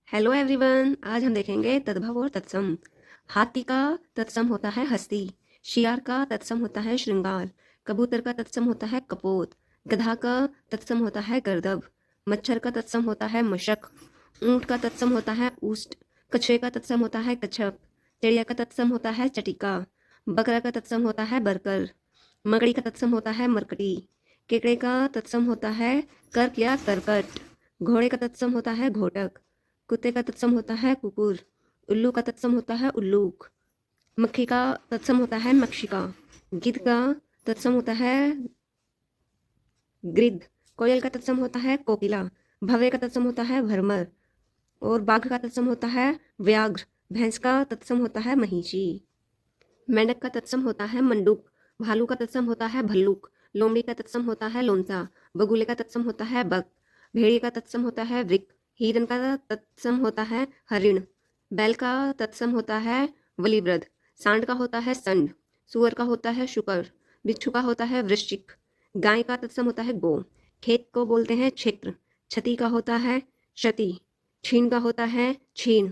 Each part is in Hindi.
हेलो एवरीवन, आज हम देखेंगे तद्भव और तत्सम। हाथी का तत्सम होता है हस्ती, शियार का तत्सम होता है श्रृंगार, कबूतर का तत्सम होता है कपोत, गधा का तत्सम होता है गर्दभ, मच्छर का तत्सम होता है मशक, ऊंट का तत्सम होता है ऊष्ट, कछुए का तत्सम होता है कच्छप, चिड़िया का तत्सम होता है चटिका, बकरा का तत्सम होता है बरकर, मकड़ी का तत्सम होता है मरकटी, केकड़े का तत्सम होता है कर्क या करकट, घोड़े का तत्सम होता है घोटक, कुत्ते का तत्सम होता है कुकुर, उल्लू का तत्सम होता है उल्लूक, मक्खी का तत्सम होता है मक्षिका, गिद्ध का तत्सम होता है गिद्ध, कोयल का तत्सम होता है कोकिला, भवे का तत्सम होता है भरमर और बाघ का तत्सम होता है व्याघ्र, भैंस का तत्सम होता है महिषी, मेंढक का तत्सम होता है मंडूक, भालू का तत्सम होता है भल्लूक, लोमड़ी का तत्सम होता है लोंसा, बगुले का तत्सम होता है बक, भेड़िए का तत्सम होता है वृक, हिरन का तत्सम होता है हरिण, बैल का तत्सम होता है बलिवृद्ध, सांड का होता है संड, सुअर का होता है शुकर, बिच्छू का होता है वृश्चिक, गाय का तत्सम होता है गो, खेत को बोलते हैं क्षेत्र, छती का होता है क्षति, छीन का होता है छीन,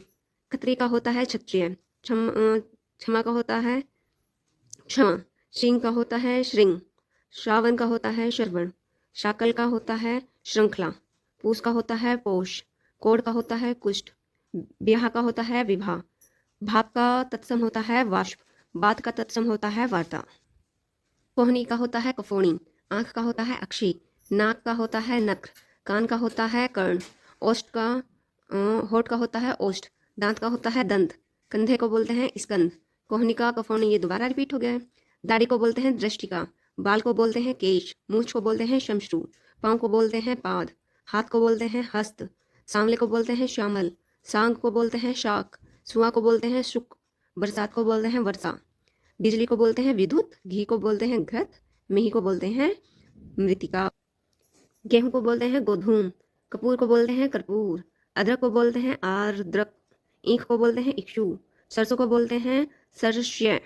खत्री का होता है क्षत्रिय, क्षमा का होता है क्षमा, श्रृंग का होता है श्रृंग, श्रावण का होता है श्रवण, शाकल का होता है श्रृंखला, पूस का होता है पोष, कोढ़ का होता है कुष्ठ, ब्याह का होता है विवाह, भाप का तत्सम होता है वाष्प, बात का तत्सम होता है वार्ता, कोहनी का होता है कफोणी, आंख का होता है अक्षी, नाक का होता है नक्र, कान का होता है कर्ण, ओष्ठ का होठ का होता है ओष्ठ, दांत का होता है दंत, कंधे को बोलते हैं स्कंद, कोहनी का कफोनी ये दोबारा रिपीट हो गया है। दाढ़ी को बोलते हैं दृष्टिका, बाल को बोलते हैं केश, मूछ को बोलते हैं शमश्रु, पाँव को बोलते हैं पाद, हाथ को बोलते हैं हस्त, सांवले को बोलते हैं श्यामल, सांग को बोलते हैं शाक, सुआ को बोलते हैं शुक, बरसात को बोलते हैं वर्षा, बिजली को बोलते हैं विद्युत, घी को बोलते हैं घृत, मेही को बोलते हैं मृतिका, गेहूं को बोलते हैं गोधूम, कपूर को बोलते हैं कर्पूर, अदरक को बोलते हैं आर्द्रक, ईख को बोलते हैं इक्षु, सरसों को बोलते हैं सरस्य,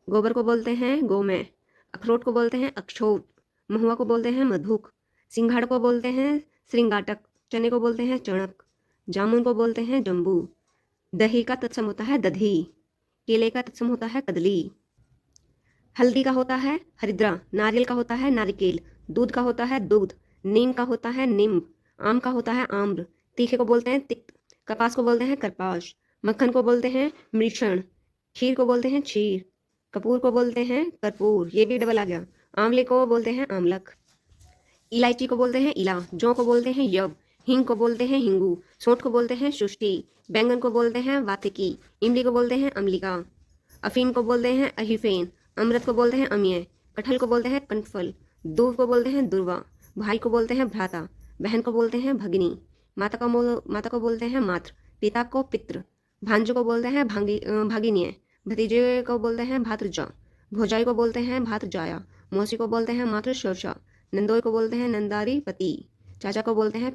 गोबर को बोलते हैं गोमय, अखरोट को बोलते हैं अक्षोट, महुआ को बोलते हैं मधुक, सिंघाड़ को बोलते हैं श्रृंगाटक, चने को बोलते हैं चणक, जामुन को बोलते हैं जम्बू, दही का तत्सम होता है दधी, केले का तत्सम होता है कदली, हल्दी का होता है हरिद्रा, नारियल का होता है नारिकेल, दूध का होता है दूध, नीम का होता है नींब, आम का होता है आम्र, तीखे को बोलते हैं तिक्त, कपास को बोलते हैं करपाश, मक्खन को बोलते हैं मृषण, खीर को बोलते हैं क्षीर, कपूर को बोलते हैं कर्पूर, ये भी डबल आ गया, आंवले को बोलते हैं आमलक, इलायची को बोलते हैं इला, जौ को बोलते हैं यव, हींग को बोलते हैं हिंगू, सौंठ को बोलते हैं शुष्टि, बैंगन को बोलते हैं वातिकी, इमली को बोलते हैं अम्लिका, अफीम को बोलते हैं अहिफेन, अमृत को बोलते हैं अम्य, कटहल को बोलते हैं कंठफल, दूध को बोलते हैं दुर्वा, भाई को बोलते हैं भ्राता, बहन को बोलते हैं भगिनी, माता को बोलते हैं मात्र, पिता को पित्र, भांजो को बोलते हैं भागिनीय, भतीजे को बोलते हैं भातृजा, भौजाई को बोलते हैं भातृजाया, मौसी को बोलते हैं मातृ शोषा, नंदोई को बोलते हैं नंदारी पति, चाचा को बोलते हैं